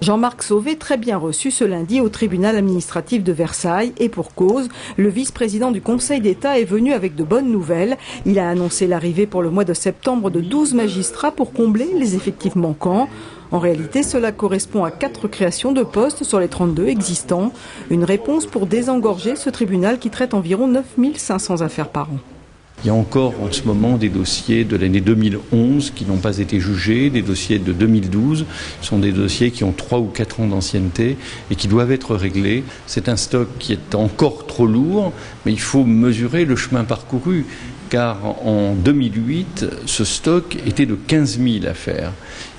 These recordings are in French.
Jean-Marc Sauvé, très bien reçu ce lundi au tribunal administratif de Versailles et pour cause, le vice-président du Conseil d'État est venu avec de bonnes nouvelles. Il a annoncé l'arrivée pour le mois de septembre de 12 magistrats pour combler les effectifs manquants. En réalité, cela correspond à 4 créations de postes sur les 32 existants. Une réponse pour désengorger ce tribunal qui traite environ 9500 affaires par an. Il y a encore en ce moment des dossiers de l'année 2011 qui n'ont pas été jugés, des dossiers de 2012. Ce sont des dossiers qui ont 3 ou 4 ans d'ancienneté et qui doivent être réglés. C'est un stock qui est encore trop lourd, mais il faut mesurer le chemin parcouru. Car en 2008, ce stock était de 15 000 affaires.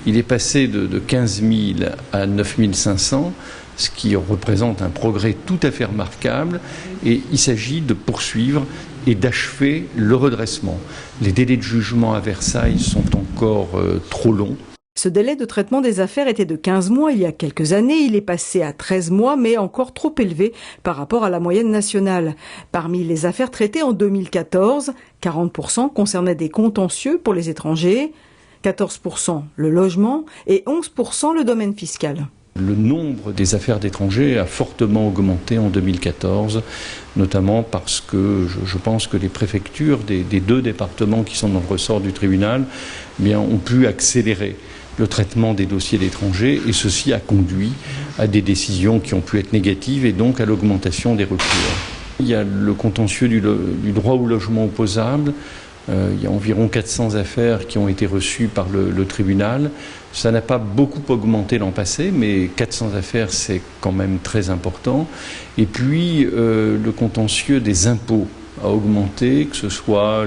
Il est passé de 15 000 à 9 500, ce qui représente un progrès tout à fait remarquable. Et il s'agit de poursuivre et d'achever le redressement. Les délais de jugement à Versailles sont encore trop longs. Ce délai de traitement des affaires était de 15 mois il y a quelques années. Il est passé à 13 mois, mais encore trop élevé par rapport à la moyenne nationale. Parmi les affaires traitées en 2014, 40% concernaient des contentieux pour les étrangers, 14% le logement et 11% le domaine fiscal. Le nombre des affaires d'étrangers a fortement augmenté en 2014, notamment parce que je pense que les préfectures des 2 départements qui sont dans le ressort du tribunal ont pu accélérer le traitement des dossiers d'étrangers et ceci a conduit à des décisions qui ont pu être négatives et donc à l'augmentation des recours. Il y a le contentieux du droit au logement opposable. Il y a environ 400 affaires qui ont été reçues par le tribunal. Ça n'a pas beaucoup augmenté l'an passé, mais 400 affaires, c'est quand même très important. Et puis, le contentieux des impôts a augmenté, que ce soit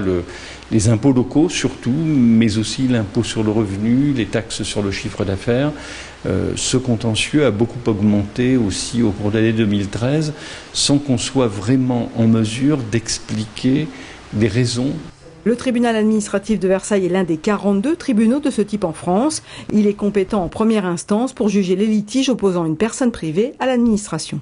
les impôts locaux surtout, mais aussi l'impôt sur le revenu, les taxes sur le chiffre d'affaires. Ce contentieux a beaucoup augmenté aussi au cours de l'année 2013, sans qu'on soit vraiment en mesure d'expliquer les raisons. Le tribunal administratif de Versailles est l'un des 42 tribunaux de ce type en France. Il est compétent en première instance pour juger les litiges opposant une personne privée à l'administration.